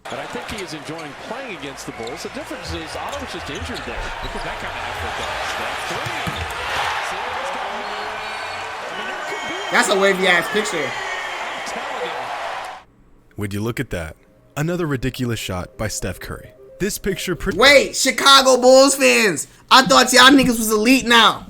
But I think he is enjoying playing against the Bulls. The difference is Otto was just injured there. Look at that kind of effort though. Steph 3. That's a wavy ass picture. I'm telling you. Would you look at that? Another ridiculous shot by Steph Curry. This picture Wait, Chicago Bulls fans. I thought y'all niggas was elite now.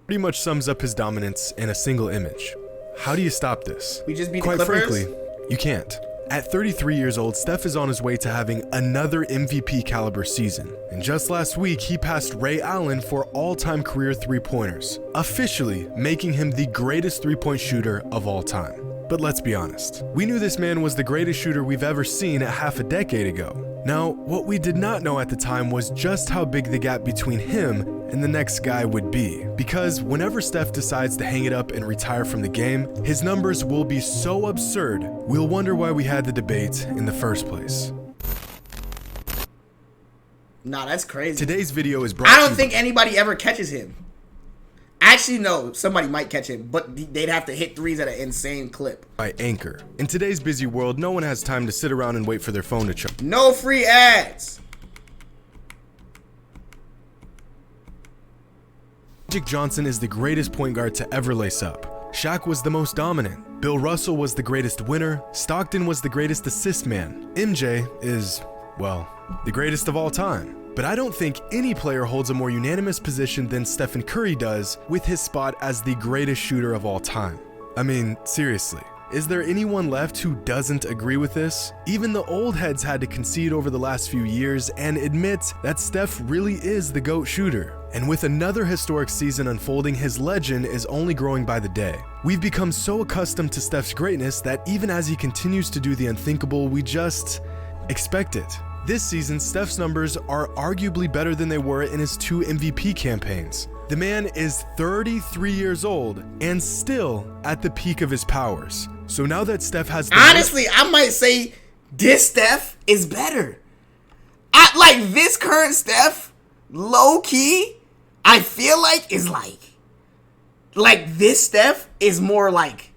pretty much sums up his dominance in a single image. How do you stop this? We just beat Quite the Clippers? frankly, you can't. At 33 years old, Steph is on his way to having another MVP caliber season. And just last week, he passed Ray Allen for all-time career three-pointers, officially making him the greatest three-point shooter of all time. But let's be honest, we knew this man was the greatest shooter we've ever seen a half a decade ago. Now, what we did not know at the time was just how big the gap between him and the next guy would be. Because whenever Steph decides to hang it up and retire from the game, his numbers will be so absurd, we'll wonder why we had the debate in the first place. Nah, that's crazy. Today's video is brought I to don't you think anybody ever catches him. Actually, no, somebody might catch him, but they'd have to hit threes at an insane clip. by Anchor. In today's busy world, no one has time to sit around and wait for their phone to charge. No free ads. Magic Johnson is the greatest point guard to ever lace up. Shaq was the most dominant. Bill Russell was the greatest winner. Stockton was the greatest assist man. MJ is, well, the greatest of all time. But I don't think any player holds a more unanimous position than Stephen Curry does with his spot as the greatest shooter of all time. I mean, seriously, is there anyone left who doesn't agree with this? Even the old heads had to concede over the last few years and admit that Steph really is the GOAT shooter. And with another historic season unfolding, his legend is only growing by the day. We've become so accustomed to Steph's greatness that even as he continues to do the unthinkable, we just expect it. This season, Steph's numbers are arguably better than they were in his 2 MVP campaigns. The man is 33 years old and still at the peak of his powers. So now that Steph has Honestly, I might say this Steph is better. I like this current Steph, low key, I feel like is like this Steph is more like,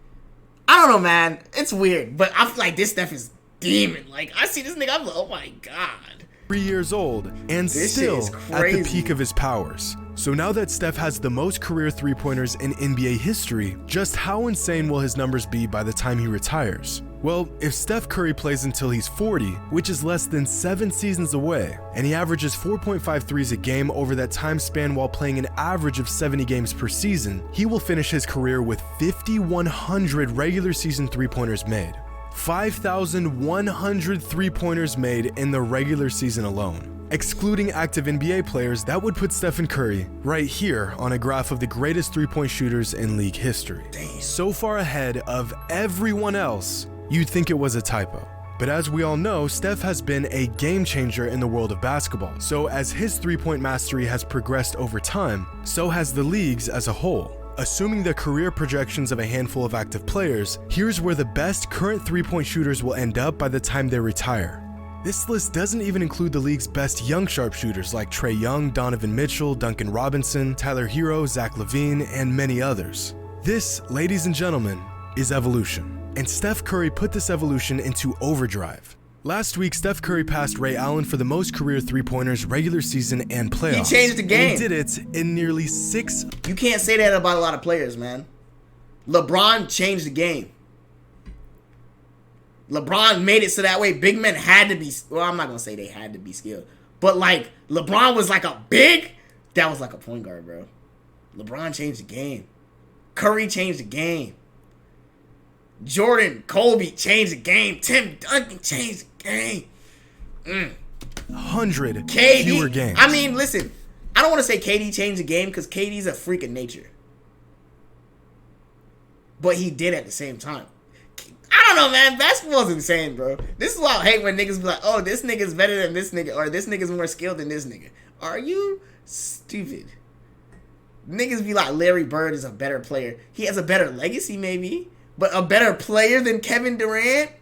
I don't know, man. It's weird, but I feel like this Steph is demon. Like, I see this nigga, I'm like, oh my god. 3 years old and This still shit is at crazy. the peak of his powers. So now that Steph has the most career three-pointers in NBA history, just how insane will his numbers be by the time he retires? Well, if Steph Curry plays until he's 40, which is less than 7 seasons away, and he averages 4.5 threes a game over that time span while playing an average of 70 games per season, he will finish his career with 5,100 regular season three-pointers made. 5,100 three-pointers made in the regular season alone. Excluding active NBA players, that would put Stephen Curry right here on a graph of the greatest three-point shooters in league history. So far ahead of everyone else, you'd think it was a typo. But as we all know, Steph has been a game changer in the world of basketball. So as his three-point mastery has progressed over time, so has the league's as a whole. Assuming the career projections of a handful of active players, here's where the best current three-point shooters will end up by the time they retire. This list doesn't even include the league's best young sharpshooters like Trae Young, Donovan Mitchell, Duncan Robinson, Tyler Hero, Zach LaVine, and many others. This, ladies and gentlemen, is evolution. And Steph Curry put this evolution into overdrive. Last week, Steph Curry passed Ray Allen for the most career three-pointers regular season and playoffs. He changed the game. And he did it in nearly 6. You can't say that about a lot of players, man. LeBron changed the game. LeBron made it so that way big men had to be, well, I'm not going to say they had to be skilled, but like LeBron was like a big, that was like a point guard, bro. LeBron changed the game. Curry changed the game. Jordan, Kobe changed the game. Tim Duncan changed the game. 100 KD, fewer games. I mean, listen, I don't want to say KD changed the game because KD's a freak of nature. But he did at the same time. I don't know, man. Basketball's insane, bro. This is why I hate when niggas be like, oh, this nigga's better than this nigga, or this nigga's more skilled than this nigga. Are you stupid? Niggas be like, Larry Bird is a better player. He has a better legacy, maybe, but a better player than Kevin Durant?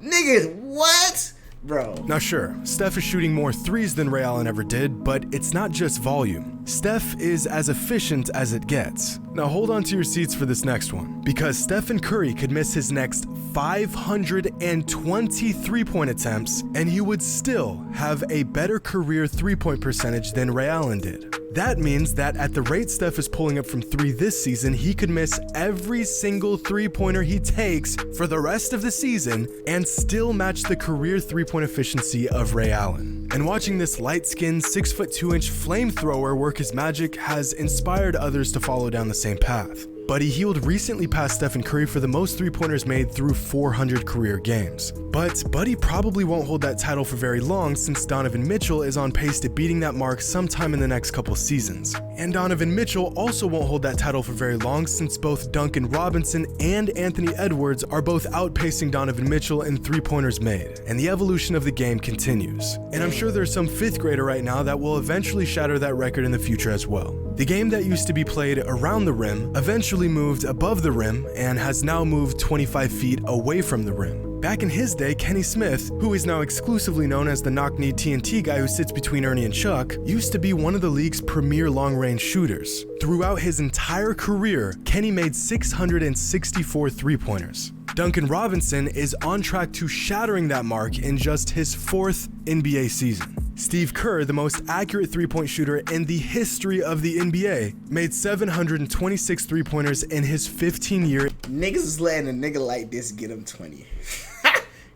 Niggas, what? Bro. Now sure, Steph is shooting more threes than Ray Allen ever did, but it's not just volume. Steph is as efficient as it gets. Now hold on to your seats for this next one, because Stephen Curry could miss his next 520 three-point attempts, and he would still have a better career three-point percentage than Ray Allen did. That means that at the rate Steph is pulling up from three this season, he could miss every single three-pointer he takes for the rest of the season and still match the career three-point efficiency of Ray Allen. And watching this light-skinned 6'2" flamethrower work his magic has inspired others to follow down the same path. Buddy Hield recently passed Stephen Curry for the most three-pointers made through 400 career games. But Buddy probably won't hold that title for very long, since Donovan Mitchell is on pace to beating that mark sometime in the next couple seasons. And Donovan Mitchell also won't hold that title for very long, since both Duncan Robinson and Anthony Edwards are both outpacing Donovan Mitchell in three-pointers made. And the evolution of the game continues. And I'm sure there's some 5th grader right now that will eventually shatter that record in the future as well. The game that used to be played around the rim eventually moved above the rim and has now moved 25 feet away from the rim. Back in his day, Kenny Smith, who is now exclusively known as the knock-knee TNT guy who sits between Ernie and Chuck, used to be one of the league's premier long-range shooters. Throughout his entire career, Kenny made 664 three-pointers. Duncan Robinson is on track to shattering that mark in just his 4th NBA season. Steve Kerr, the most accurate three-point shooter in the history of the NBA, made 726 three-pointers in his 15-year Niggas is letting a nigga like this get him 20.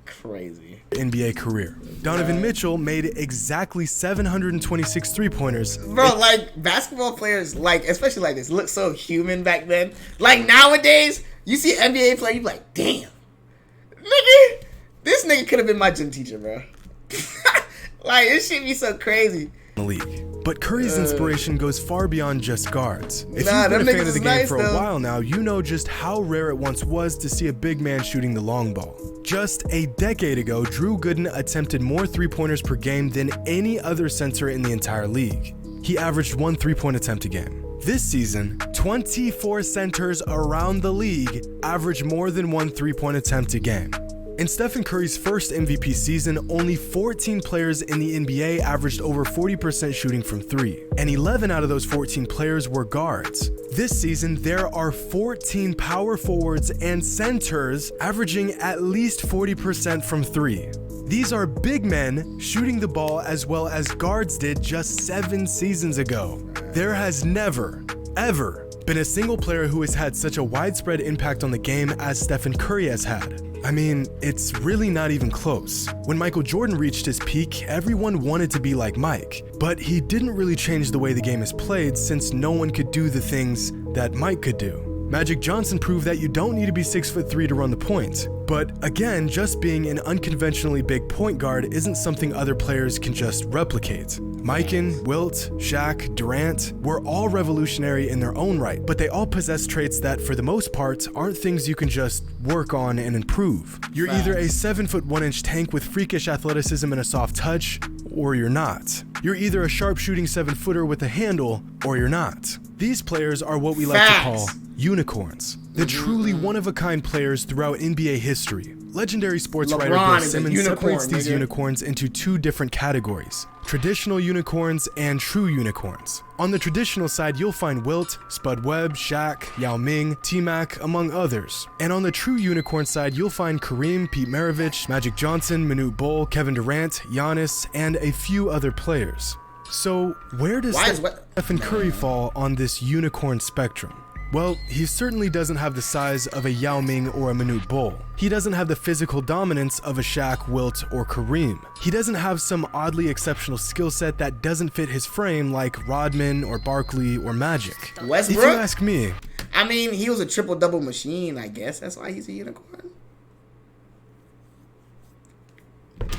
Crazy. NBA career. Donovan Mitchell made exactly 726 three-pointers. Bro, like, basketball players, like, especially like this, look so human back then. Like, nowadays, you see an NBA player, you be like, damn. Nigga, this nigga could have been my gym teacher, bro. Like, this shit be so crazy. The league. But Curry's inspiration goes far beyond just guards. If Nah, you've been a them fan niggas of the is game nice, for a though. while now, you know just how rare it once was to see a big man shooting the long ball. Just a decade ago, Drew Gooden attempted more three-pointers per game than any other center in the entire league. He averaged 1 three-point attempt a game. This season, 24 centers around the league average more than 1 three-point attempt a game. In Stephen Curry's first MVP season, only 14 players in the NBA averaged over 40% shooting from three, and 11 out of those 14 players were guards. This season, there are 14 power forwards and centers averaging at least 40% from three. These are big men shooting the ball as well as guards did just 7 seasons ago. There has never, ever been a single player who has had such a widespread impact on the game as Stephen Curry has had. I mean, it's really not even close. When Michael Jordan reached his peak, everyone wanted to be like Mike, but he didn't really change the way the game is played since no one could do the things that Mike could do. Magic Johnson proved that you don't need to be 6'3" to run the point. But again, just being an unconventionally big point guard isn't something other players can just replicate. Mikan, Wilt, Shaq, Durant were all revolutionary in their own right, but they all possess traits that, for the most part, aren't things you can just work on and improve. You're either a 7'1" tank with freakish athleticism and a soft touch, or you're not. You're either a sharpshooting 7-footer with a handle, or you're not. These players are what we like to call unicorns. The truly one-of-a-kind players throughout NBA history. Legendary sports writer Bill Simmons separates these unicorns into 2 different categories: traditional unicorns and true unicorns. On the traditional side, you'll find Wilt, Spud Webb, Shaq, Yao Ming, T-Mac, among others. And on the true unicorn side, you'll find Kareem, Pete Maravich, Magic Johnson, Manute Bol, Kevin Durant, Giannis, and a few other players. So where does Stephen Curry fall on this unicorn spectrum? Well, he certainly doesn't have the size of a Yao Ming or a Manute Bol. He doesn't have the physical dominance of a Shaq, Wilt, or Kareem. He doesn't have some oddly exceptional skill set that doesn't fit his frame like Rodman or Barkley or Magic. Westbrook? If you ask me. I mean, he was a triple-double machine, I guess. That's why he's a unicorn.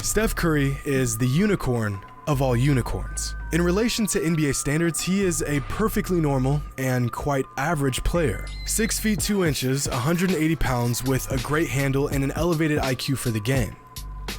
Steph Curry is the unicorn of all unicorns. In relation to NBA standards, he is a perfectly normal and quite average player. 6 feet 2 inches, 180 pounds with a great handle and an elevated IQ for the game.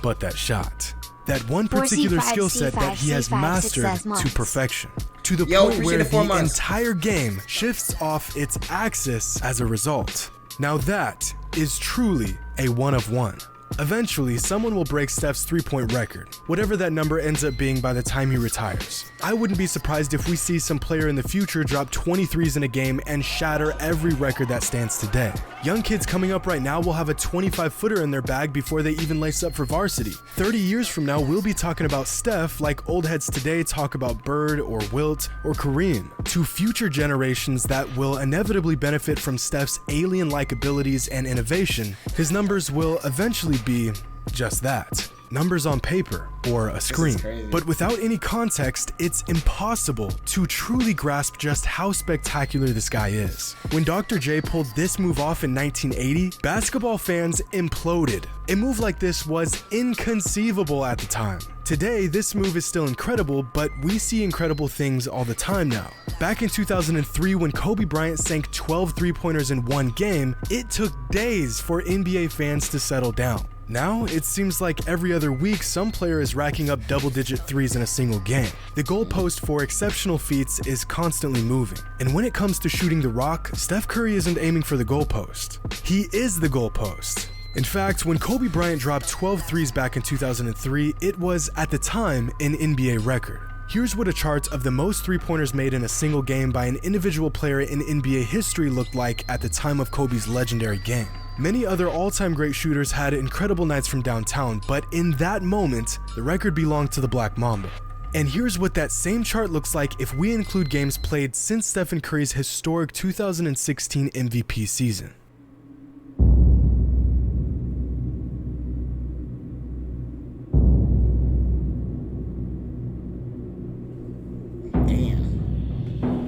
But that shot. That one particular skill set that he has mastered to perfection. To the point where the entire game shifts off its axis as a result. Now that is truly a one of one. Eventually, someone will break Steph's three-point record, whatever that number ends up being by the time he retires. I wouldn't be surprised if we see some player in the future drop 23s in a game and shatter every record that stands today. Young kids coming up right now will have a 25-footer in their bag before they even lace up for varsity. 30 years from now, we'll be talking about Steph like old heads today talk about Bird or Wilt or Kareem. To future generations that will inevitably benefit from Steph's alien-like abilities and innovation, his numbers will eventually be just that. Numbers on paper or a screen. But without any context, it's impossible to truly grasp just how spectacular this guy is. When Dr. J pulled this move off in 1980, basketball fans imploded. A move like this was inconceivable at the time. Today, this move is still incredible, but we see incredible things all the time now. Back in 2003, when Kobe Bryant sank 12 three-pointers in one game, it took days for NBA fans to settle down. Now, it seems like every other week, some player is racking up double-digit threes in a single game. The goalpost for exceptional feats is constantly moving. And when it comes to shooting the rock, Steph Curry isn't aiming for the goalpost. He is the goalpost. In fact, when Kobe Bryant dropped 12 threes back in 2003, it was, at the time, an NBA record. Here's what a chart of the most three-pointers made in a single game by an individual player in NBA history looked like at the time of Kobe's legendary game. Many other all-time great shooters had incredible nights from downtown, but in that moment, the record belonged to the Black Mamba. And here's what that same chart looks like if we include games played since Stephen Curry's historic 2016 MVP season.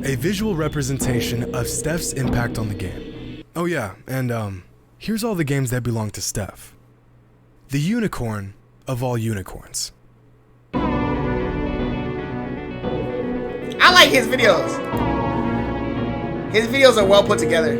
A visual representation of Steph's impact on the game. Oh yeah, and here's all the games that belong to Steph. The unicorn of all unicorns. I like his videos. His videos are well put together.